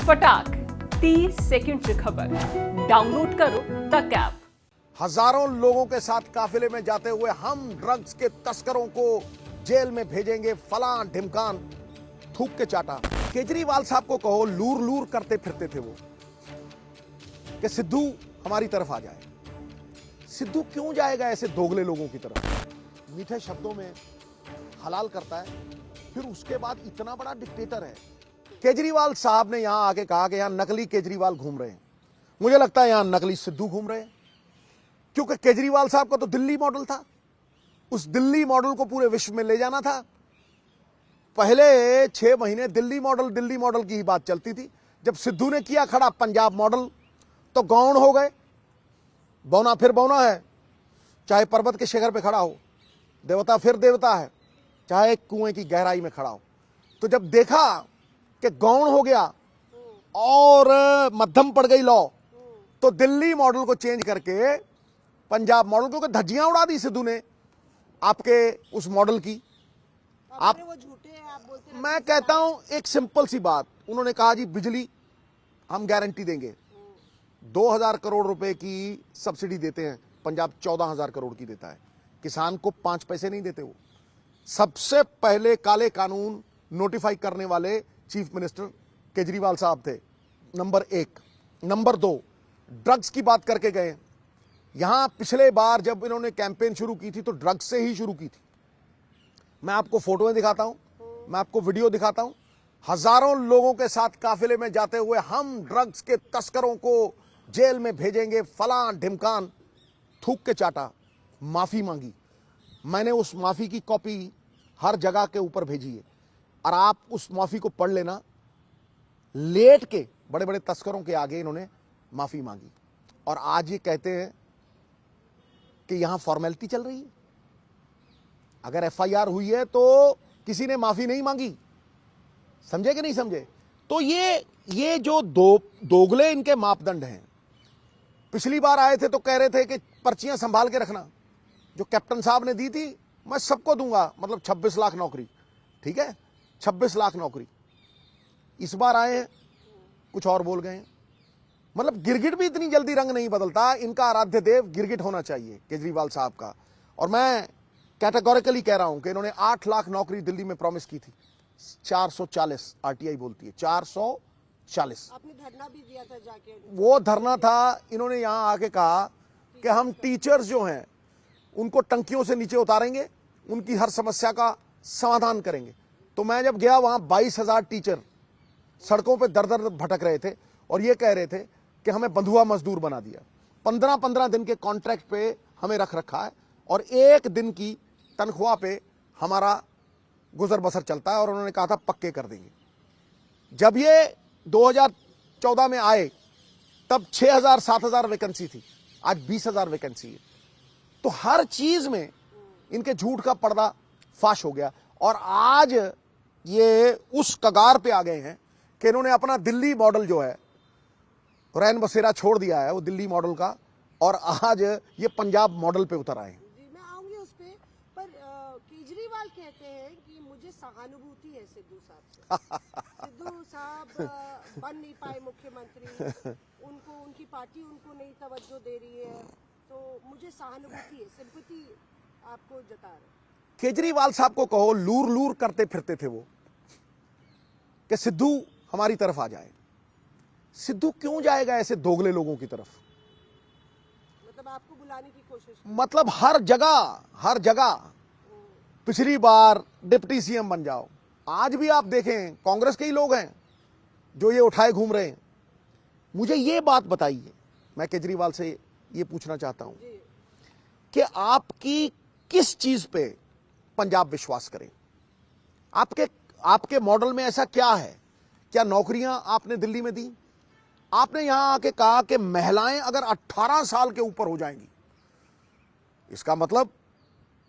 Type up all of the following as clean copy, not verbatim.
फटाक 30 सेकंड की खबर डाउनलोड करो तक ऐप। हजारों लोगों के साथ काफिले में जाते हुए हम ड्रग्स के तस्करों को जेल में भेजेंगे, फलां ढिमकान, थूक के चाटा। केजरीवाल साहब को कहो, लूर लूर करते फिरते थे वो कि सिद्धू हमारी तरफ आ जाए। सिद्धू क्यों जाएगा ऐसे दोगले लोगों की तरफ? मीठे शब्दों में हलाल करता है, फिर उसके बाद इतना बड़ा डिक्टेटर है। केजरीवाल साहब ने यहां आके कहा कि यहां नकली केजरीवाल घूम रहे हैं। मुझे लगता है यहां नकली सिद्धू घूम रहे हैं, क्योंकि केजरीवाल साहब का तो दिल्ली मॉडल था। उस दिल्ली मॉडल को पूरे विश्व में ले जाना था। पहले 6 महीने दिल्ली मॉडल की ही बात चलती थी। जब सिद्धू ने किया खड़ा पंजाब मॉडल तो गौण हो गए। बौना फिर बौना है, चाहे पर्वत के शिखर पे खड़ा हो, देवता फिर देवता है, चाहे कुएं की गहराई में खड़ा हो। तो जब देखा कि गौण हो गया और मध्यम पड़ गई लौ, तो दिल्ली मॉडल को चेंज करके पंजाब मॉडल, क्योंकि धज्जियां उड़ा दी सिद्धू ने आपके उस मॉडल की। आप वो झूठे हैं, आप बोलते हैं। मैं कहता हूं एक सिंपल सी बात, उन्होंने कहा जी बिजली हम गारंटी देंगे। 2000 करोड़ रुपए की सब्सिडी देते हैं, पंजाब 14,000 करोड़ की देता है। किसान को 5 पैसे नहीं देते। वो सबसे पहले काले कानून नोटिफाई करने वाले चीफ मिनिस्टर केजरीवाल साहब थे, नंबर 1। नंबर 2, ड्रग्स की बात करके गए। यहां पिछले बार जब इन्होंने कैंपेन शुरू की थी तो ड्रग्स से ही शुरू की थी। मैं आपको फोटोएं दिखाता हूं, मैं आपको वीडियो दिखाता हूं। हजारों लोगों के साथ काफिले में जाते हुए हम ड्रग्स के तस्करों को जेल में भेजेंगे, फलां ढिमकान, थूक के चाटा। माफी मांगी। मैंने उस माफी की कॉपी हर जगह के ऊपर भेजी है, और आप उस माफी को पढ़ लेना। लेट के बड़े बड़े तस्करों के आगे इन्होंने माफी मांगी, और आज ये कहते हैं कि यहां फॉर्मेलिटी चल रही है। अगर एफआईआर हुई है तो किसी ने माफी नहीं मांगी। समझे कि नहीं समझे? तो ये जो दोगले इनके मापदंड हैं। पिछली बार आए थे तो कह रहे थे कि पर्चियां संभाल के रखना, जो कैप्टन साहब ने दी थी मैं सबको दूंगा, मतलब 26 लाख नौकरी। ठीक है, 26 लाख नौकरी। इस बार आए हैं कुछ और बोल गए हैं। मतलब गिरगिट भी इतनी जल्दी रंग नहीं बदलता। इनका आराध्य देव गिरगिट होना चाहिए केजरीवाल साहब का। और मैं कैटेगोरिकली कह रहा हूं कि इन्होंने 8 लाख नौकरी दिल्ली में प्रॉमिस की थी। 440 आरटीआई बोलती है, 440। आपने धरना भी दिया था जाके। वो धरना था, इन्होंने यहां आके कहा कि हम टीचर्स जो हैं उनको टंकियों से नीचे उतारेंगे, उनकी हर समस्या का समाधान करेंगे। तो मैं जब गया वहां 22,000 टीचर सड़कों पे दर दर भटक रहे थे और ये कह रहे थे कि हमें बंधुआ मजदूर बना दिया। 15-15 दिन के कॉन्ट्रैक्ट पे हमें रख रखा है और 1 दिन की तनख्वाह पे हमारा गुजर बसर चलता है, और उन्होंने कहा था पक्के कर देंगे। जब ये 2014 में आए तब 6,000-7,000 वैकेंसी थी, आज 20,000 वैकेंसी है। तो हर चीज में इनके झूठ का पर्दा फाश हो गया, और आज ये उस कगार पे आ गए हैं कि इन्होंने अपना दिल्ली मॉडल जो है, रैन बसेरा छोड़ दिया है वो दिल्ली मॉडल का, और आज ये पंजाब मॉडल पे उतर आए हैं। जी मैं आऊंगी उस पे, पर केजरीवाल कहते हैं कि मुझे सहानुभूति है सिद्धू साहब से। सिद्धू साहब बन नहीं पाए मुख्यमंत्री, उनको उनकी पार्टी उनको नहीं तवज्जो दे रही है, तो मुझे सहानुभूति है, सिंपैथी आपको जता रहे। केजरीवाल साहब को कहो, लूर लूर करते फिरते थे वो कि सिद्धू हमारी तरफ आ जाए। सिद्धू क्यों जाएगा ऐसे दोगले लोगों की तरफ? मतलब आपको बुलाने की कोशिश। मतलब हर जगह पिछली बार डिप्टी सीएम बन जाओ। आज भी आप देखें कांग्रेस के ही लोग हैं जो ये उठाए घूम रहे हैं। मुझे ये बात बताइए, मैं केजरीवाल से ये पूछना चाहता हूं कि आपकी किस चीज पे पंजाब विश्वास करें? आपके मॉडल में ऐसा क्या है? क्या नौकरियां आपने दिल्ली में दी? आपने यहां आके कहा कि महिलाएं अगर 18 साल के ऊपर हो जाएंगी, इसका मतलब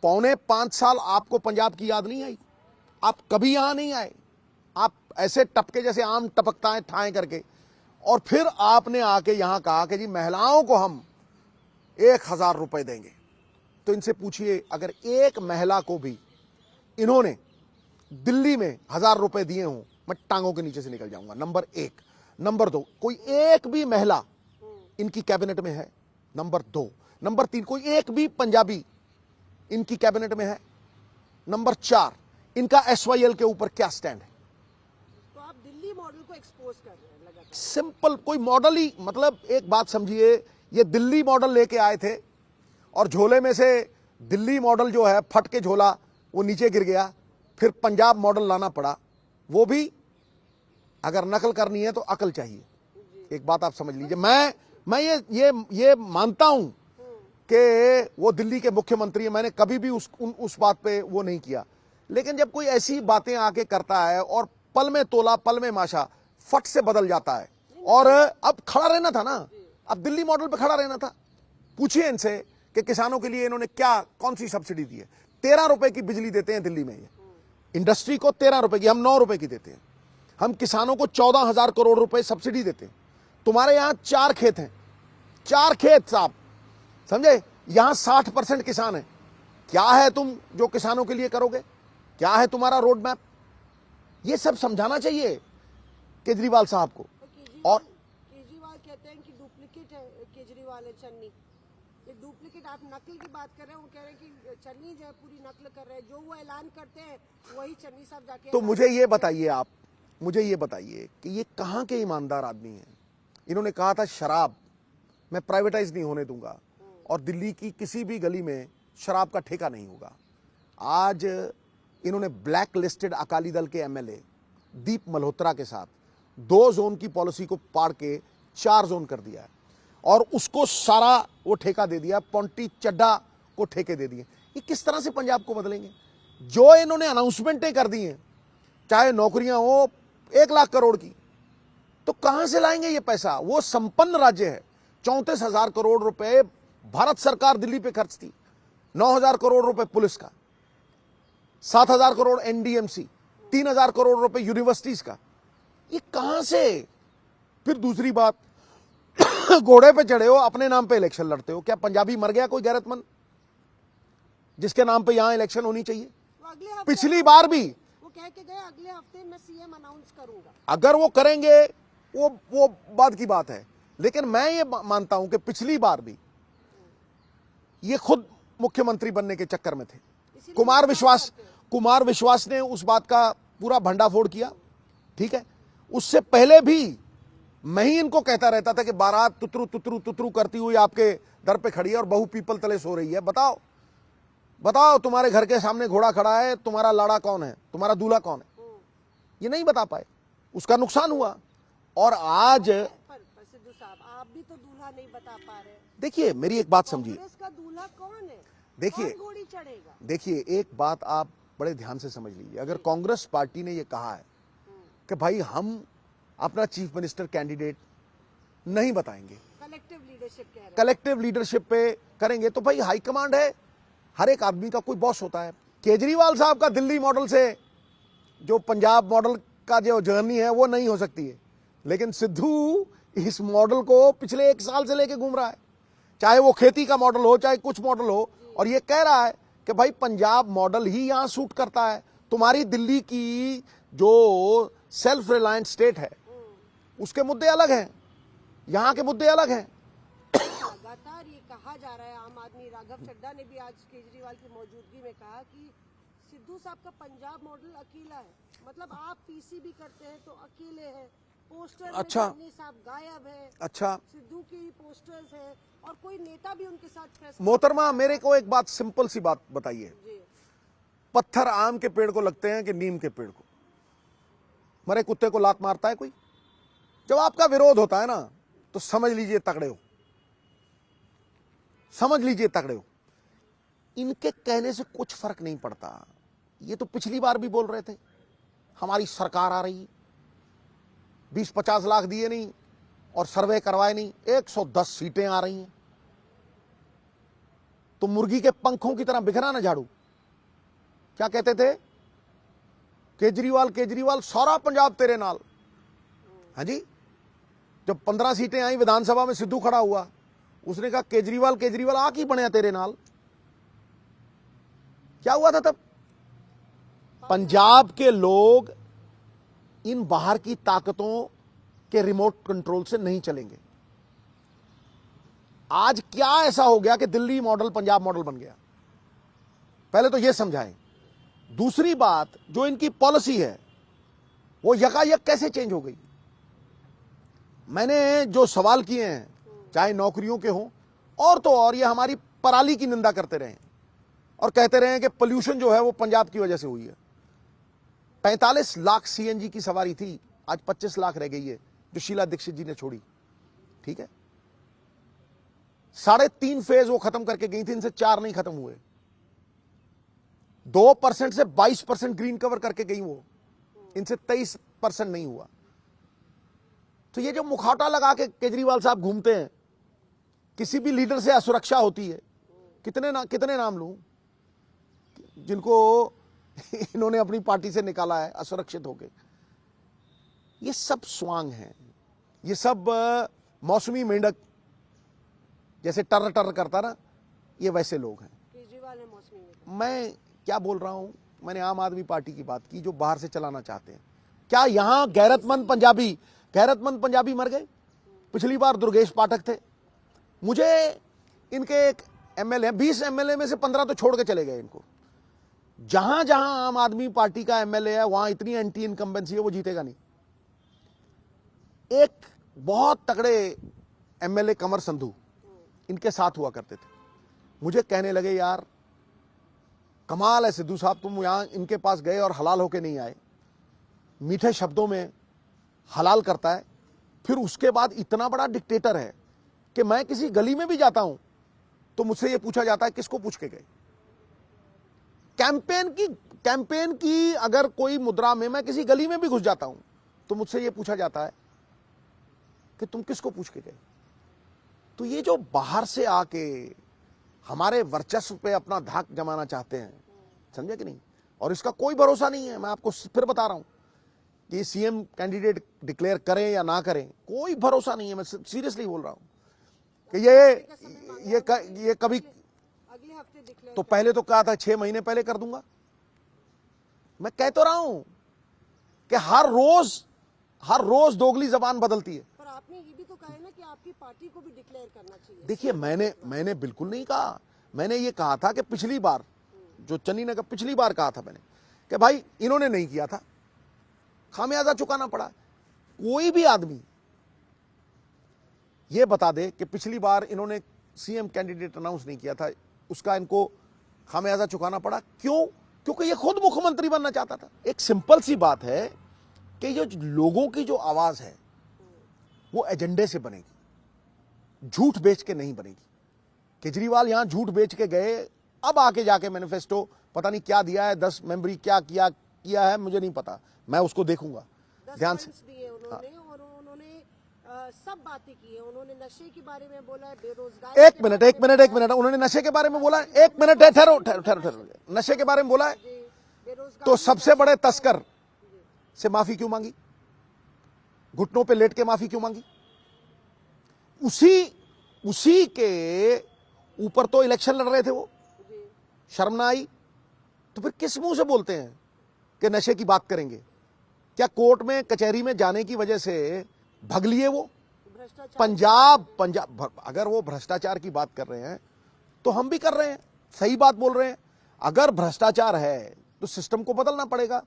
4.25 साल आपको पंजाब की याद नहीं आई। आप कभी यहां नहीं आए, आप ऐसे टपके जैसे आम टपकता है ठाए करके, और फिर आपने आके यहां कहा कि जी महिलाओं को हम 1,000 रुपए देंगे। तो इनसे पूछिए, अगर एक महिला को भी इन्होंने दिल्ली में 1,000 रुपए दिए हों, मैं टांगों के नीचे से निकल जाऊंगा। नंबर 1। नंबर 2, कोई एक भी महिला इनकी कैबिनेट में है? नंबर 2। नंबर 3, कोई एक भी पंजाबी इनकी कैबिनेट में है? नंबर 4, इनका एसवाईएल के ऊपर क्या स्टैंड है? तो आप दिल्ली मॉडल को एक्सपोज कर रहे हैं लगातार। सिंपल, कोई मॉडल ही, मतलब एक बात समझिए, ये दिल्ली मॉडल लेके आए थे और झोले में से दिल्ली मॉडल जो है फट के झोला वो नीचे गिर गया, फिर पंजाब मॉडल लाना पड़ा। वो भी अगर नकल करनी है तो अकल चाहिए। एक बात आप समझ लीजिए, मैं ये मानता हूं कि वो दिल्ली के मुख्यमंत्री हैं, मैंने कभी भी उस बात पे वो नहीं किया, लेकिन जब कोई ऐसी बातें आके करता है और पल में तोला पल में माशा फट से बदल जाता है, और अब खड़ा रहना था ना, अब दिल्ली मॉडल पे खड़ा रहना था। पूछिए इनसे कि किसानों के लिए इन्होंने क्या, कौन सी सब्सिडी दी है? 13 रुपए की बिजली देते हैं दिल्ली में, ये इंडस्ट्री को 13 रुपए की, हम 9 रुपए की देते हैं। हम किसानों को 14,000 करोड़ रुपए सब्सिडी देते हैं। तुम्हारे यहां 4 खेत हैं, 4 खेत साहब, समझे? यहां 60% किसान है। क्या है तुम जो किसानों के लिए करोगे? क्या है तुम्हारा रोड मैप? ये सब समझाना चाहिए केजरीवाल साहब को। और केजरीवाल कहते हैं कि डुप्लीकेट है केजरीवाल है चन्नी। ये डुप्लीकेट, आप नकल की बात कर रहे हैं, वो कह रहे हैं कि चन्नी जो है पूरी नकल कर रहे हैं, जो वो ऐलान करते हैं वही चन्नी साहब जाके। तो मुझे ये बताइए, आप मुझे ये बताइए कि ये कहां के ईमानदार आदमी हैं? इन्होंने कहा था शराब मैं प्राइवेटाइज नहीं होने दूंगा और दिल्ली की किसी भी गली में शराब का ठेका नहीं होगा। आज इन्होंने ब्लैक लिस्टेड अकाली दल के एमएलए दीप मल्होत्रा के साथ 2 जोन की पॉलिसी को पाड़ के 4 जोन कर दिया है और उसको सारा वो ठेका दे दिया, पोंटी चड्डा को ठेके दे दिए। ये किस तरह से पंजाब को बदलेंगे? जो इन्होंने अनाउंसमेंटें कर दी हैं, चाहे नौकरियां हो 1 लाख करोड़ की, तो कहां से लाएंगे ये पैसा? वो संपन्न राज्य है। 34,000 करोड़ रुपए भारत सरकार दिल्ली पे खर्च थी, 9,000 करोड़ रुपए पुलिस का, 7,000 करोड़ एनडीएमसी, 3,000 करोड़ रुपए यूनिवर्सिटीज का। ये कहां से? फिर दूसरी बात, घोड़े पे चढ़े हो, अपने नाम पे इलेक्शन लड़ते हो। क्या पंजाबी मर गया कोई गैरतमंद जिसके नाम पे यहां इलेक्शन होनी चाहिए? पिछली बार भी वो कह के गए अगले हफ्ते मैं सीएम अनाउंस करूंगा। अगर वो करेंगे वो बात की बात है, लेकिन मैं ये मानता हूं कि पिछली बार भी ये खुद मुख्यमंत्री बनने के चक्कर में थे। कुमार विश्वास ने उस बात का पूरा भंडाफोड़ किया, ठीक है। उससे पहले भी मैं ही इनको कहता रहता था कि बारात तुतरू तुतरू तुतरू करती हुई आपके दर पे खड़ी है और बहू पीपल तले सो रही है। बताओ बताओ, तुम्हारे घर के सामने घोड़ा खड़ा है, तुम्हारा लाड़ा कौन है, तुम्हारा दूल्हा कौन है? ये नहीं बता पाए, उसका नुकसान हुआ। और आज पर सिद्धू साहब, आप भी तो दूल्हा नहीं बता पा रहे। देखिए, मेरी एक बात समझिए, कांग्रेस का दूल्हा कौन है? देखिए कौन घोड़ी चढ़ेगा? देखिए, एक बात आप बड़े ध्यान से समझ लीजिए। अगर कांग्रेस पार्टी ने यह कहा है कि भाई हम अपना चीफ मिनिस्टर कैंडिडेट नहीं बताएंगे, कलेक्टिव लीडरशिप कह रहे हैं। कलेक्टिव लीडरशिप पे करेंगे, तो भाई हाईकमांड है, हर एक आदमी का कोई बॉस होता है। केजरीवाल साहब का दिल्ली मॉडल से जो पंजाब मॉडल का जो जर्नी है वो नहीं हो सकती है, लेकिन सिद्धू इस मॉडल को पिछले 1 साल से लेके घूम रहा है, चाहे वो खेती का मॉडल हो चाहे कुछ मॉडल हो, और ये कह रहा है कि भाई पंजाब मॉडल ही यहां सूट करता है। तुम्हारी दिल्ली की जो सेल्फ रिलायंस स्टेट है उसके मुद्दे अलग हैं, यहां के मुद्दे अलग हैं। लगातार ये कहा जा रहा है, आम आदमी राघव चड्ढा ने भी आज केजरीवाल की मौजूदगी में कहा कि सिद्धू साहब का पंजाब मॉडल अकेला है। मतलब आप पीसी भी करते हैं तो अकेले हैं, पोस्टर में अच्छा। चन्नी साहब गायब है, अच्छा सिद्धू की पोस्टर्स है और कोई नेता भी उनके साथ प्रेस मोहतरमा, मेरे को एक बात, सिंपल सी बात बताइए, जी। पत्थर आम के पेड़ को लगते हैं कि नीम के पेड़ को? मरे कुत्ते को लात मारता है कोई? जब आपका विरोध होता है ना तो समझ लीजिए तगड़े हो, समझ लीजिए तगड़े हो। इनके कहने से कुछ फर्क नहीं पड़ता। ये तो पिछली बार भी बोल रहे थे हमारी सरकार आ रही, 20-50 लाख दिए नहीं और सर्वे करवाए नहीं, 110 सीटें आ रही हैं। तो मुर्गी के पंखों की तरह बिखरा ना झाड़ू। क्या कहते थे? केजरीवाल केजरीवाल सारा पंजाब तेरे नाल। हाँ जी, जब 15 सीटें आई विधानसभा में, सिद्धू खड़ा हुआ, उसने कहा केजरीवाल केजरीवाल आ की बनया तेरे नाल। क्या हुआ था तब? पंजाब के लोग इन बाहर की ताकतों के रिमोट कंट्रोल से नहीं चलेंगे। आज क्या ऐसा हो गया कि दिल्ली मॉडल पंजाब मॉडल बन गया? पहले तो यह समझाएं। दूसरी बात, जो इनकी पॉलिसी है वो यकायक कैसे चेंज हो गई? मैंने जो सवाल किए हैं, चाहे नौकरियों के हों और तो और, ये हमारी पराली की निंदा करते रहे और कहते रहे कि पोल्यूशन जो है वो पंजाब की वजह से हुई है। 45 लाख सीएनजी की सवारी थी, आज 25 लाख रह गई है, जो शीला दीक्षित जी ने छोड़ी। ठीक है, 3.5 फेज वो खत्म करके गई थी, इनसे 4 नहीं खत्म हुए। 2% से 22% ग्रीन कवर करके गई वो, इनसे 23% नहीं हुआ। तो ये जो मुखौटा लगा के केजरीवाल साहब घूमते हैं, किसी भी लीडर से असुरक्षा होती है। कितने नाम लूं जिनको इन्होंने अपनी पार्टी से निकाला है असुरक्षित होके। ये सब स्वांग हैं, ये सब मौसमी मेंढक जैसे टर टर करता ना, ये वैसे लोग हैं। केजरीवाल है मौसमी मेंढक। मैं क्या बोल रहा हूं? मैंने आम आदमी पार्टी की बात की, जो बाहर से चलाना चाहते हैं। क्या यहां गैरतमंद पंजाबी मर गए? पिछली बार दुर्गेश पाठक थे। मुझे इनके एक एमएलए, 20 एमएलए में से 15 तो छोड़ के चले गए इनको। जहां जहां आम आदमी पार्टी का एमएलए है, वहां इतनी एंटी इनकम्बेंसी है, वो जीतेगा नहीं। एक बहुत तगड़े एमएलए कमर संधू इनके साथ हुआ करते थे। मुझे कहने लगे, यार कमाल है सिद्धू साहब, तुम यहां इनके पास गए और हलाल होके नहीं आए। मीठे शब्दों में हलाल करता है, फिर उसके बाद इतना बड़ा डिक्टेटर है कि मैं किसी गली में भी जाता हूं तो मुझसे यह पूछा जाता है किसको पूछ के गए। कैंपेन की अगर कोई मुद्रा में मैं किसी गली में भी घुस जाता हूं तो मुझसे यह पूछा जाता है कि तुम किसको पूछ के गए। तो ये जो बाहर से आके हमारे वर्चस्व पे अपना धाक जमाना चाहते हैं, समझे कि नहीं, और इसका कोई भरोसा नहीं है। मैं आपको फिर बता रहा हूं कि सीएम कैंडिडेट डिक्लेयर करें या ना करें, कोई भरोसा नहीं है। मैं सीरियसली बोल रहा हूं कि ये कभी, अगले हफ्ते डिक्लेयर। तो पहले तो कहा था 6 महीने पहले कर दूंगा। मैं कह तो रहा हूं कि हर रोज दोगली जबान बदलती है। पर आपने ये भी तो कहा है ना कि आपकी पार्टी को भी डिक्लेयर करना चाहिए। देखिए, मैंने बिल्कुल नहीं कहा। मैंने ये कहा था कि पिछली बार जो चन्नी ने पिछली बार कहा था मैंने कि भाई इन्होंने नहीं किया था, खामियाजा चुकाना पड़ा। कोई भी आदमी ये बता दे कि पिछली बार इन्होंने सीएम कैंडिडेट अनाउंस नहीं किया था, उसका इनको खामियाजा चुकाना पड़ा। क्यों? क्योंकि ये खुद मुख्यमंत्री बनना चाहता था। एक सिंपल सी बात है कि जो लोगों की जो आवाज है वो एजेंडे से बनेगी, झूठ बेच के नहीं बनेगी। केजरीवाल यहां झूठ बेच के गए, अब आके जाके मैनिफेस्टो पता नहीं क्या दिया है, 10 मेंबरी क्या किया है मुझे नहीं पता, मैं उसको देखूंगा ध्यान से। दिए उन्होंने, और उन्होंने सब बातें की है। उन्होंने नशे के बारे में बोला है, बेरोजगार। एक मिनट, उन्होंने नशे के बारे में बोला है। एक मिनट है, ठहरो। नशे के बारे में बोला है तो सबसे बड़े तस्कर से माफी क्यों मांगी? घुटनों पे लेट के माफी क्यों मांगी? उसी के ऊपर तो इलेक्शन लड़ रहे थे वो, शर्म ना आई? तो फिर किस मुंह से बोलते हैं कि नशे की बात करेंगे? क्या कोर्ट में कचहरी में जाने की वजह से भग लिए वो? पंजाब अगर वो भ्रष्टाचार की बात कर रहे हैं तो हम भी कर रहे हैं, सही बात बोल रहे हैं। अगर भ्रष्टाचार है तो सिस्टम को बदलना पड़ेगा।